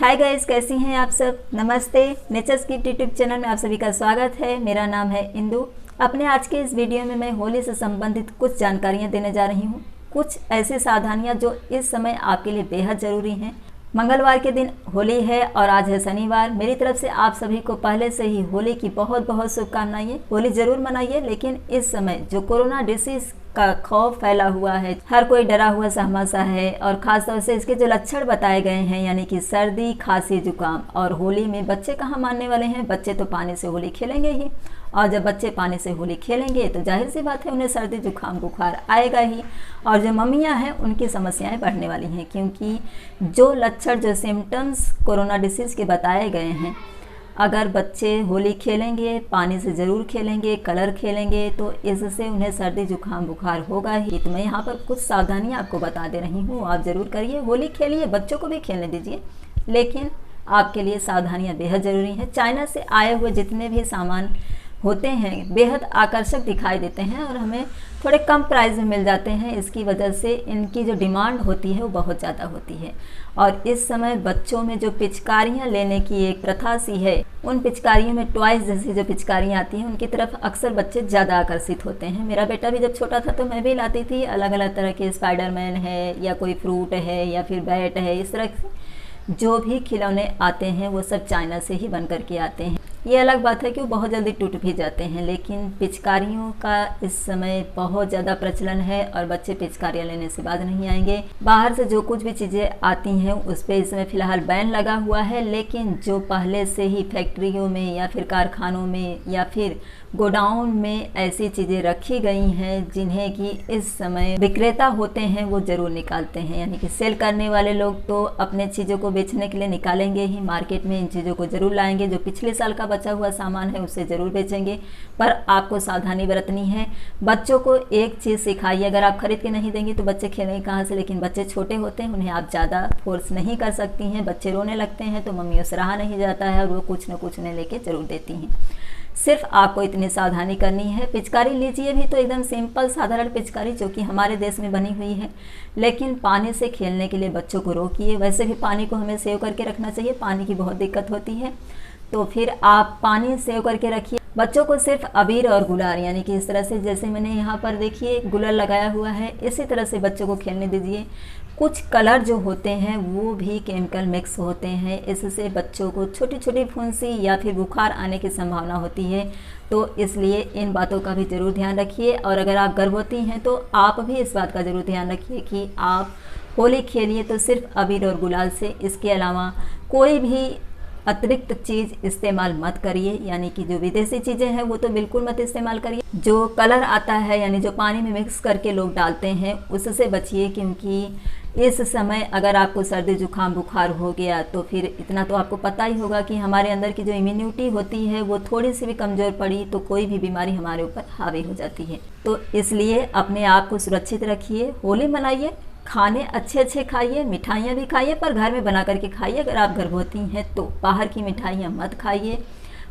Hi guys, कैसी हैं आप सब। नमस्ते। नेचर्स गिफ्ट यूट्यूब चैनल में आप सभी का स्वागत है। मेरा नाम है इंदु। अपने आज के इस वीडियो में मैं होली से संबंधित कुछ जानकारियां देने जा रही हूं। कुछ ऐसी सावधानियां जो इस समय आपके लिए बेहद ज़रूरी हैं। मंगलवार के दिन होली है और आज है शनिवार। मेरी तरफ से आप सभी को पहले से ही होली की बहुत बहुत शुभकामनाएं। होली ज़रूर मनाइए, लेकिन इस समय जो कोरोना डिसीज़ का खौफ फैला हुआ है, हर कोई डरा हुआ सहमा सा है और ख़ास तौर से इसके जो लक्षण बताए गए हैं, यानी कि सर्दी, खांसी, जुकाम। और होली में बच्चे कहाँ मानने वाले हैं। बच्चे तो पानी से होली खेलेंगे ही, और जब बच्चे पानी से होली खेलेंगे तो जाहिर सी बात है उन्हें सर्दी, जुकाम, बुखार आएगा ही। और जो मम्मियाँ हैं उनकी समस्याएं बढ़ने वाली हैं, क्योंकि जो लक्षण, जो सिम्टम्स कोरोना डिसीज़ के बताए गए हैं, अगर बच्चे होली खेलेंगे, पानी से ज़रूर खेलेंगे, कलर खेलेंगे, तो इससे उन्हें सर्दी, जुकाम, बुखार होगा ही। तो मैं यहाँ पर कुछ सावधानियाँ आपको बता दे रही हूँ, आप ज़रूर करिए। होली खेलिए, बच्चों को भी खेलने दीजिए, लेकिन आपके लिए सावधानियाँ बेहद ज़रूरी हैं। चाइना से आए हुए जितने भी सामान होते हैं बेहद आकर्षक दिखाई देते हैं और हमें थोड़े कम प्राइस में मिल जाते हैं। इसकी वजह से इनकी जो डिमांड होती है वो बहुत ज़्यादा होती है। और इस समय बच्चों में जो पिचकारियाँ लेने की एक प्रथा सी है, उन पिचकारियों में टॉयज़ जैसी जो पिचकारियाँ आती हैं उनकी तरफ अक्सर बच्चे ज़्यादा आकर्षित होते हैं। मेरा बेटा भी जब छोटा था तो मैं भी लाती थी। अलग अलग तरह के स्पाइडरमैन है या कोई फ्रूट है या फिर बैट है, इस तरह से जो भी खिलौने आते हैं वो सब चाइना से ही बन कर के आते हैं। ये अलग बात है कि वो बहुत जल्दी टूट भी जाते हैं, लेकिन पिचकारियों का इस समय बहुत ज़्यादा प्रचलन है और बच्चे पिचकारियाँ लेने से बाज नहीं आएंगे। बाहर से जो कुछ भी चीज़ें आती हैं उस पर इस समय फ़िलहाल बैन लगा हुआ है, लेकिन जो पहले से ही फैक्ट्रियों में या फिर कारखानों में या फिर गोडाउन में ऐसी चीज़ें रखी गई हैं जिन्हें कि इस समय विक्रेता होते हैं वो ज़रूर निकालते हैं। यानी कि सेल करने वाले लोग तो अपने चीज़ों को बेचने के लिए निकालेंगे ही, मार्केट में इन चीज़ों को ज़रूर लाएंगे। जो पिछले साल का बचा हुआ सामान है उसे ज़रूर बेचेंगे, पर आपको सावधानी बरतनी है। बच्चों को एक चीज़ सिखाइए, अगर आप खरीद के नहीं देंगे तो बच्चे खेलेंगे कहाँ से। लेकिन बच्चे छोटे होते हैं, उन्हें आप ज़्यादा फोर्स नहीं कर सकती हैं। बच्चे रोने लगते हैं तो मम्मियों से रहा नहीं जाता है और वो कुछ न कुछ उन्हें लेके ज़रूर देती हैं। सिर्फ आपको इतनी सावधानी करनी है। पिचकारी लीजिए भी तो एकदम सिंपल साधारण पिचकारी जो कि हमारे देश में बनी हुई है, लेकिन पानी से खेलने के लिए बच्चों को रोकिए। वैसे भी पानी को हमें सेव करके रखना चाहिए, पानी की बहुत दिक्कत होती है, तो फिर आप पानी सेव करके रखिए। बच्चों को सिर्फ अबीर और गुलाल, यानी कि इस तरह से, जैसे मैंने यहाँ पर देखिए गुलाल लगाया हुआ है, इसी तरह से बच्चों को खेलने दीजिए। कुछ कलर जो होते हैं वो भी केमिकल मिक्स होते हैं, इससे बच्चों को छोटी छोटी फुंसी या फिर बुखार आने की संभावना होती है। तो इसलिए इन बातों का भी ज़रूर ध्यान रखिए। और अगर आप गर्भवती हैं तो आप भी इस बात का ज़रूर ध्यान रखिए कि आप होली खेलिए तो सिर्फ अबीर और गुलाल से, इसके अलावा कोई भी अतिरिक्त चीज़ इस्तेमाल मत करिए। यानी कि जो विदेशी चीज़ें हैं वो तो बिल्कुल मत इस्तेमाल करिए। जो कलर आता है, यानी जो पानी में मिक्स करके लोग डालते हैं, उससे बचिए, क्योंकि इस समय अगर आपको सर्दी, जुकाम, बुखार हो गया तो फिर इतना तो आपको पता ही होगा कि हमारे अंदर की जो इम्यूनिटी होती है वो थोड़ी सी भी कमज़ोर पड़ी तो कोई भी बीमारी हमारे ऊपर हावी हो जाती है। तो इसलिए अपने आप को सुरक्षित रखिए, होली मनाइए, खाने अच्छे अच्छे खाइए, मिठाइयाँ भी खाइए, पर घर में बना करके खाइए। अगर आप गर्भवती हैं तो बाहर की मिठाइयाँ मत खाइए,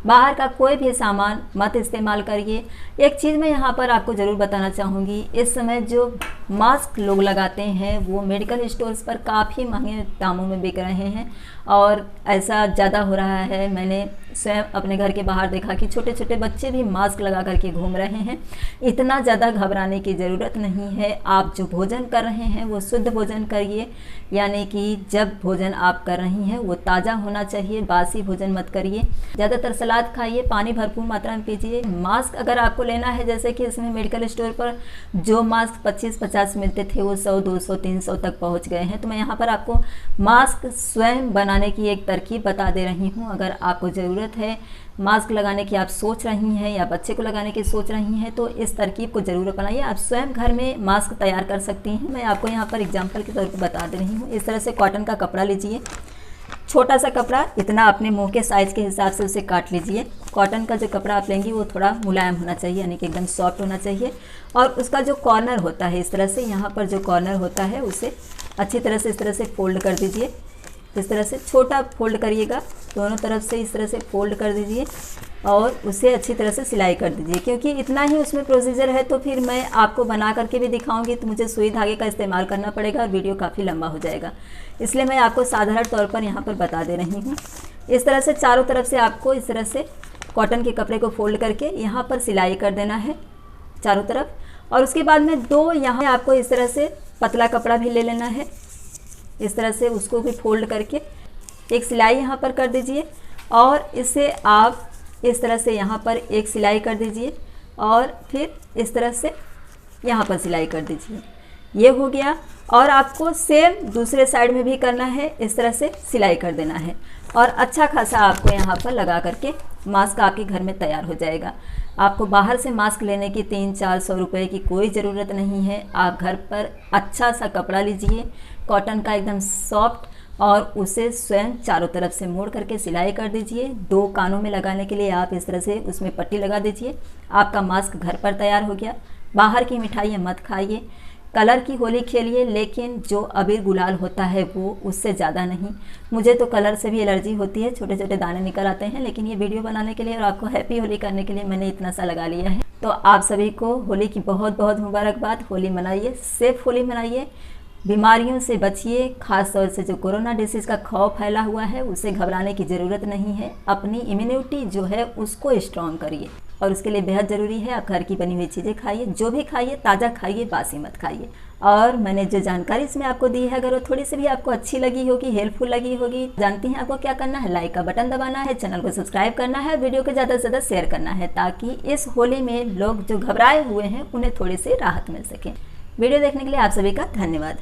बाहर का कोई भी सामान मत इस्तेमाल करिए। एक चीज़ मैं यहाँ पर आपको ज़रूर बताना चाहूँगी, इस समय जो मास्क लोग लगाते हैं वो मेडिकल स्टोर्स पर काफ़ी महंगे दामों में बिक रहे हैं और ऐसा ज़्यादा हो रहा है। मैंने स्वयं अपने घर के बाहर देखा कि छोटे छोटे बच्चे भी मास्क लगा करके घूम रहे हैं। इतना ज़्यादा घबराने की ज़रूरत नहीं है। आप जो भोजन कर रहे हैं वो शुद्ध भोजन करिए, यानी कि जब भोजन आप कर रही हैं वो ताज़ा होना चाहिए, बासी भोजन मत करिए। ज़्यादातर सलाद खाइए, पानी भरपूर मात्रा में पीजिए। मास्क अगर आपको लेना है, जैसे कि इसमें मेडिकल स्टोर पर जो मास्क 25-50 मिलते थे वो 100, 200, 300 तक पहुंच गए हैं। तो मैं यहाँ पर आपको मास्क स्वयं बनाने की एक तरकीब बता दे रही हूँ। अगर आपको ज़रूरत है मास्क लगाने की, आप सोच रही हैं या बच्चे को लगाने की सोच रही हैं, तो इस तरकीब को ज़रूर अपनाइए। आप स्वयं घर में मास्क तैयार कर सकती हैं। मैं आपको यहाँ पर एग्जाम्पल के तौर पर बता दे रही हूँ। इस तरह से कॉटन का कपड़ा लीजिए, छोटा सा कपड़ा, इतना अपने मुंह के साइज़ के हिसाब से उसे काट लीजिए। कॉटन का जो कपड़ा आप लेंगी वो थोड़ा मुलायम होना चाहिए, यानी कि एकदम सॉफ्ट होना चाहिए। और उसका जो कॉर्नर होता है, इस तरह से यहाँ पर जो कॉर्नर होता है उसे अच्छी तरह से इस तरह से फोल्ड कर दीजिए। इस तरह से छोटा फोल्ड करिएगा, दोनों तरफ से इस तरह से फोल्ड कर दीजिए। और उसे अच्छी तरह से सिलाई कर दीजिए। क्योंकि इतना ही उसमें प्रोसीजर है तो फिर मैं आपको बना करके भी दिखाऊंगी तो मुझे सुई धागे का इस्तेमाल करना पड़ेगा और वीडियो काफ़ी लंबा हो जाएगा, इसलिए मैं आपको साधारण तौर पर यहाँ पर बता दे रही हूँ। इस तरह से चारों तरफ से आपको इस तरह से कॉटन के कपड़े को फोल्ड करके यहाँ पर सिलाई कर देना है चारों तरफ। और उसके बाद में दो यहाँ आपको इस तरह से पतला कपड़ा भी ले लेना है, इस तरह से उसको भी फोल्ड करके एक सिलाई यहाँ पर कर दीजिए और इसे आप इस तरह से यहाँ पर एक सिलाई कर दीजिए और फिर इस तरह से यहाँ पर सिलाई कर दीजिए। ये हो गया। और आपको सेम दूसरे साइड में भी करना है, इस तरह से सिलाई कर देना है और अच्छा खासा आपको यहाँ पर लगा करके मास्क आपके घर में तैयार हो जाएगा। आपको बाहर से मास्क लेने की 300-400 रुपये की कोई ज़रूरत नहीं है। आप घर पर अच्छा सा कपड़ा लीजिए कॉटन का एकदम सॉफ्ट और उसे स्वयं चारों तरफ से मोड़ करके सिलाई कर दीजिए। 2 कानों में लगाने के लिए आप इस तरह से उसमें पट्टी लगा दीजिए। आपका मास्क घर पर तैयार हो गया। बाहर की मिठाइयाँ मत खाइए, कलर की होली खेलिए, लेकिन जो अबीर गुलाल होता है वो उससे ज़्यादा नहीं। मुझे तो कलर से भी एलर्जी होती है, छोटे छोटे दाने निकल आते हैं, लेकिन ये वीडियो बनाने के लिए और आपको हैप्पी होली करने के लिए मैंने इतना सा लगा लिया है। तो आप सभी को होली की बहुत बहुत मुबारकबाद। होली मनाइए, सेफ होली मनाइए, बीमारियों से बचिए। खास तौर से जो कोरोना डिसीज़ का खौफ फैला हुआ है उसे घबराने की ज़रूरत नहीं है। अपनी इम्यूनिटी जो है उसको स्ट्रॉन्ग करिए और उसके लिए बेहद ज़रूरी है आप घर की बनी हुई चीज़ें खाइए, जो भी खाइए ताज़ा खाइए, बासी मत खाइए। और मैंने जो जानकारी इसमें आपको दी है अगर वो थोड़ी सी भी आपको अच्छी लगी होगी, हेल्पफुल लगी होगी, जानती हैं आपको क्या करना है, लाइक का बटन दबाना है, चैनल को सब्सक्राइब करना है, वीडियो को ज़्यादा से ज़्यादा शेयर करना है ताकि इस होली में लोग जो घबराए हुए हैं उन्हें थोड़ी सी राहत मिल सके। वीडियो देखने के लिए आप सभी का धन्यवाद।